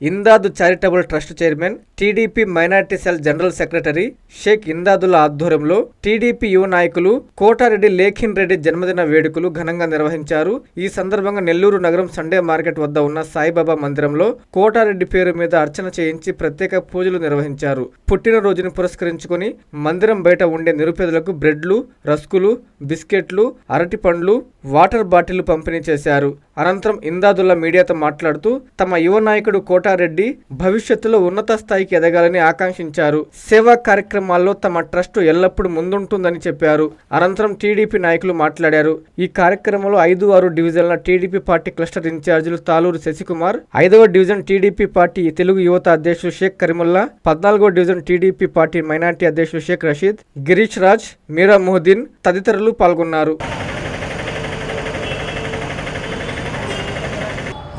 ఇందాదు charitable trust chairman, TDP minority cell general secretary Sheikh Indadulla ఆధ్వర్యంలో TDP యువ నాయకులు కోటారెడ్డి లేఖిన్ రెడ్డి జన్మదిన వేడుకలు ఘనంగా నిర్వహించారు. ఈ సందర్భంగా నెల్లూరు నగరం సండే మార్కెట్ వద్ద ఉన్న సాయిబాబా మందిరంలో కోటారెడ్డి పేరు మీద అర్చన చేయించి ప్రత్యేక పూజలు నిర్వహించారు. పుట్టినరోజును పురస్కరించుకుని మందిరం బయట ఉండే నిరుపేదలకు బ్రెడ్లు, రస్కులు, బిస్కెట్లు, అరటి పండ్లు, వాటర్ బాటిల్ పంపిణీ చేశారు. అనంతరం ఇందాదుల్లా మీడియాతో మాట్లాడుతూ తమ యువ నాయకుడు కోటారెడ్డి భవిష్యత్తులో ఉన్నత స్థాయికి ఎదగాలని ఆకాంక్షించారు. సేవా కార్యక్రమాల్లో తమ ట్రస్టు ఎల్లప్పుడూ ముందుంటుందని చెప్పారు. అనంతరం టీడీపీ నాయకులు మాట్లాడారు. ఈ కార్యక్రమంలో 5-6 డివిజన్ల టీడీపీ పార్టీ క్లస్టర్ ఇన్ఛార్జీలు తాలూరు శశికుమార్, 5వ division TDP party Telugu Yuvatha అధ్యక్షుడు షేక్ కరీముల్లా, 14వ డివిజన్ టీడీపీ పార్టీ మైనార్టీ అధ్యక్షుడు షేక్ రషీద్, గిరీష్ రాజ్, మీరా మొహద్దీన్ తదితరులు పాల్గొన్నారు.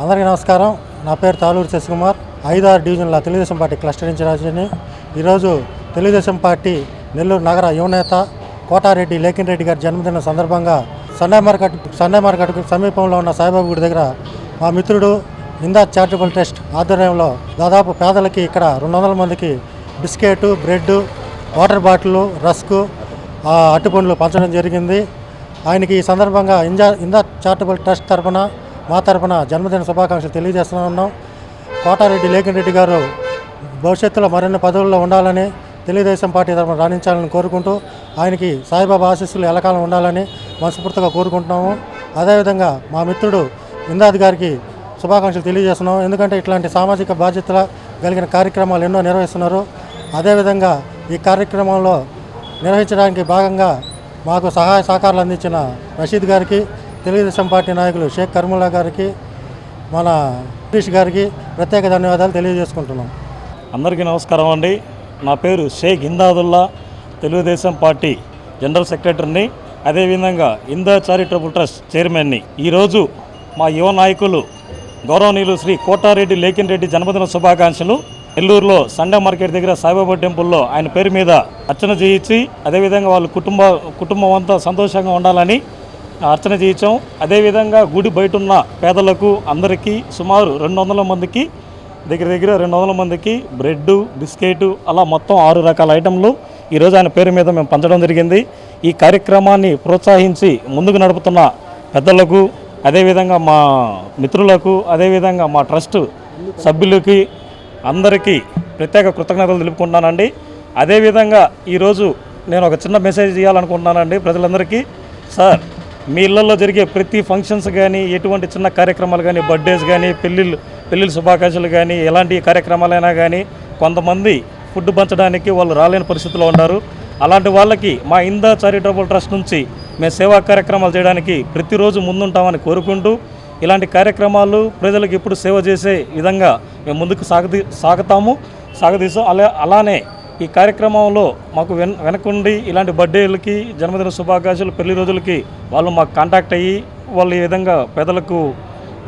అందరికీ నమస్కారం. నా పేరు తాలూరు శశికుమార్, 5-6 డివిజన్ల తెలుగుదేశం పార్టీ క్లస్టర్ ఇన్ఛార్జిని. ఈరోజు తెలుగుదేశం పార్టీ నెల్లూరు నగర యువనేత కోటారెడ్డి లేఖిన్ రెడ్డి గారి జన్మదిన సందర్భంగా సండే మార్కెట్ సమీపంలో ఉన్న సాయిబాబా గుడి దగ్గర మా మిత్రుడు ఇందాద్ చారిటబుల్ ట్రస్ట్ ఆధ్వర్యంలో దాదాపు పేదలకి ఇక్కడ 200 మందికి biscuit, bread, water bottle, rusk, అరటిపండ్లు పంచడం జరిగింది. ఆయనకి ఈ సందర్భంగా ఇందాద్ చారిటబుల్ ట్రస్ట్ తరఫున మా తరఫున జన్మదిన శుభాకాంక్షలు తెలియజేస్తున్నాం. కోటారెడ్డి లేఖిన్ రెడ్డి గారు భవిష్యత్తులో మరిన్ని పదవుల్లో ఉండాలని, తెలుగుదేశం పార్టీ తరఫున రాణించాలని కోరుకుంటూ ఆయనకి సాయిబాబా ఆశీస్సులు ఎల్లకాలం ఉండాలని మనస్ఫూర్తిగా కోరుకుంటున్నాము. అదేవిధంగా మా మిత్రుడు ఇందాద్ గారికి శుభాకాంక్షలు తెలియజేస్తున్నాము. ఎందుకంటే ఇట్లాంటి సామాజిక బాధ్యతల కలిగిన కార్యక్రమాలు ఎన్నో నిర్వహిస్తున్నారు. అదేవిధంగా ఈ కార్యక్రమంలో నిర్వహించడానికి భాగంగా మాకు సహాయ సహకారాలు అందించిన రషీద్ గారికి, తెలుగుదేశం పార్టీ నాయకులు షేక్ కరీముల్లా గారికి, మన గిరీష్ గారికి ప్రత్యేక ధన్యవాదాలు తెలియజేసుకుంటున్నాం. అందరికీ నమస్కారం అండి. నా పేరు షేక్ ఇందాదుల్లా, తెలుగుదేశం పార్టీ జనరల్ సెక్రటరీని, అదేవిధంగా ఇందాద్ చారిటబుల్ ట్రస్ట్ చైర్మన్ని. ఈరోజు మా యువ నాయకులు గౌరవనీయులు శ్రీ కోటారెడ్డి లేఖిన్ రెడ్డి జన్మదిన శుభాకాంక్షలు. నెల్లూరులో సండే మార్కెట్ దగ్గర సాయిబాబా టెంపుల్లో ఆయన పేరు మీద అర్చన చేయించి, అదేవిధంగా వాళ్ళ కుటుంబం అంతా సంతోషంగా ఉండాలని అర్చన చేయించాం. అదేవిధంగా గుడి బయట ఉన్న పేదలకు అందరికీ సుమారు 200 మందికి దగ్గర 200 మందికి బ్రెడ్, బిస్కెట్ అలా మొత్తం 6 రకాల ఐటెంలు ఈరోజు ఆయన పేరు మీద మేము పంచడం జరిగింది. ఈ కార్యక్రమాన్ని ప్రోత్సహించి ముందుకు నడుపుతున్న పెద్దలకు, అదేవిధంగా మా మిత్రులకు, అదేవిధంగా మా ట్రస్ట్ సభ్యులకి అందరికీ ప్రత్యేక కృతజ్ఞతలు తెలుపుకుంటున్నానండి. అదేవిధంగా ఈరోజు నేను ఒక చిన్న మెసేజ్ ఇవ్వాలనుకుంటున్నానండి ప్రజలందరికీ. సార్, మీ ఇళ్లలో జరిగే ప్రతి ఫంక్షన్స్ కానీ, ఎటువంటి చిన్న కార్యక్రమాలు కానీ, బర్త్డేస్ కానీ, పెళ్ళిళ్ళ శుభాకాంక్షలు కానీ, ఎలాంటి కార్యక్రమాలైనా కానీ కొంతమంది ఫుడ్ పంచడానికి వాళ్ళు రాలేని పరిస్థితిలో ఉన్నారు. అలాంటి వాళ్ళకి మా ఇందాద్ చారిటబుల్ ట్రస్ట్ నుంచి మేము సేవా కార్యక్రమాలు చేయడానికి ప్రతిరోజు ముందుంటామని కోరుకుంటూ, ఇలాంటి కార్యక్రమాలు ప్రజలకు ఎప్పుడు సేవ చేసే విధంగా మేము ముందుకు సాగదీసాం. అలానే ఈ కార్యక్రమంలో మాకు వెనకుండి ఇలాంటి బర్త్డేలకి, జన్మదిన శుభాకాంక్షలు, పెళ్లి రోజులకి వాళ్ళు మాకు కాంటాక్ట్ అయ్యి వాళ్ళు ఈ విధంగా పేదలకు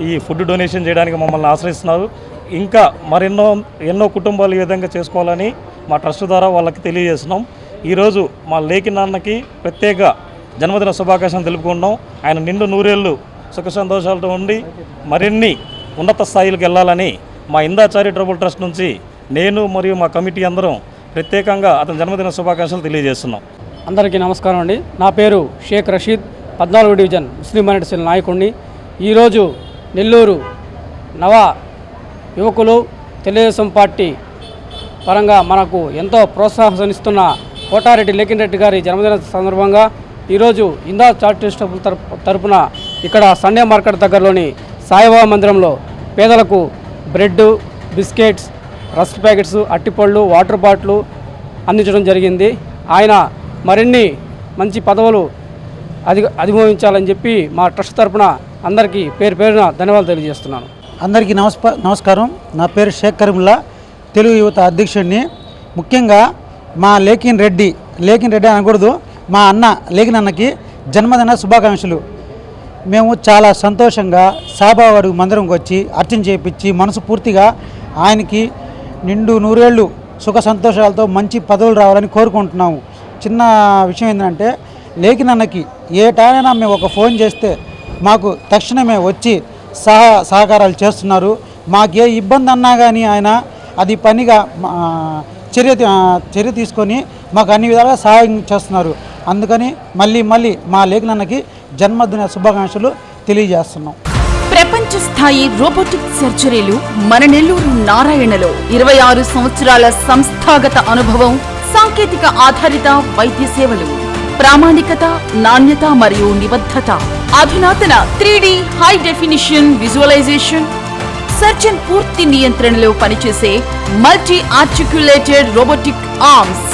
ఈ ఫుడ్ డొనేషన్ చేయడానికి మమ్మల్ని ఆశ్రయిస్తున్నారు. ఇంకా ఎన్నో కుటుంబాలు ఈ విధంగా చేసుకోవాలని మా ట్రస్ట్ ద్వారా వాళ్ళకి తెలియజేస్తున్నాం. ఈరోజు మా లేఖిన్ నాన్నకి ప్రత్యేక జన్మదిన శుభాకాంక్షలు తెలుపుకుంటున్నాం. ఆయన నిండు నూరేళ్ళు సుఖ సంతోషాలతో ఉండి మరిన్ని ఉన్నత స్థాయిలకు వెళ్ళాలని మా ఇందాద్ చారిటబుల్ ట్రస్ట్ నుంచి నేను మరియు మా కమిటీ అందరం ప్రత్యేకంగా అతని జన్మదిన శుభాకాంక్షలు తెలియజేస్తున్నాం. అందరికీ నమస్కారం అండి. నా పేరు షేక్ రషీద్, 14వ డివిజన్ ముస్లిం మైనారిటీ సెల్ నాయకుడిని. ఈరోజు నెల్లూరు నవ యువకులు తెలుగుదేశం పార్టీ పరంగా మనకు ఎంతో ప్రోత్సాహనిస్తున్న కోటారెడ్డి లేఖిన్ రెడ్డి గారి జన్మదిన సందర్భంగా ఈరోజు ఇందాద్ చారిటబుల్ తరపున ఇక్కడ సండే మార్కెట్ దగ్గరలోని సాయిబాబా మందిరంలో పేదలకు బ్రెడ్, బిస్కెట్స్, రస్క్ ప్యాకెట్స్, అట్టిపళ్ళు, వాటర్ బాటిల్ అందించడం జరిగింది. ఆయన మరిన్ని మంచి పదవులు అధిగమించాలని చెప్పి మా ట్రస్ట్ తరపున అందరికీ పేరున ధన్యవాదాలు తెలియజేస్తున్నాను. అందరికీ నమస్కారం. నా పేరు షేక్ కరీముల్లా, తెలుగు యువత అధ్యక్షుడిని. ముఖ్యంగా మా లేఖిన్ రెడ్డి అనకూడదు, మా అన్న లేఖిన్ అన్నకి జన్మదిన శుభాకాంక్షలు. మేము చాలా సంతోషంగా సాయిబాబా మందిరంకి వచ్చి అర్చన చేయించి మనసు పూర్తిగా ఆయనకి నిండు నూరేళ్ళు సుఖ సంతోషాలతో మంచి పదవులు రావాలని కోరుకుంటున్నాము. చిన్న విషయం ఏంటంటే, లేఖిన్ అన్నకి ఏ టైమైనా మేము ఒక ఫోన్ చేస్తే మాకు తక్షణమే వచ్చి సహకారాలు చేస్తున్నారు. మాకే ఇబ్బంది అన్నా కానీ ఆయన అది పనిగా చర్య తీసుకొని మాకు అన్ని విధాలుగా సహాయం చేస్తున్నారు. అందుకని మళ్ళీ మా లేఖనన్నకి జన్మదిన శుభాకాంక్షలు తెలియజేస్తున్నాం. ప్రపంచ స్థాయి రోబోటిక్ సర్జరీలు మన నెల్లూరు నారాయణలో 26 సంవత్సరాల సంస్థాగత అనుభవం, సాంకేతిక ఆధారిత వైద్య సేవలు, ప్రామాణికత, నాణ్యత మరియు నిబద్ధత, అధునాతన 3D high definition visualisation, surgeon పూర్తి నియంత్రణలో పనిచేసే multi articulated robotic arms,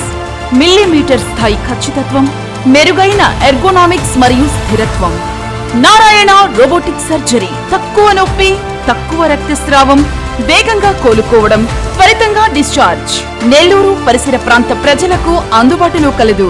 millimetre స్థాయి ఖచ్చితత్వం, మెరుగైన ఎర్గోనామిక్స్ మరియు స్థిరత్వం. Narayana robotic surgery. తక్కువ నొప్పి, తక్కువ రక్తస్రావం, వేగంగా కోలుకోవడం, త్వరితంగా డిశ్చార్జ్. నెల్లూరు పరిసర ప్రాంత ప్రజలకు అందుబాటులో కలదు.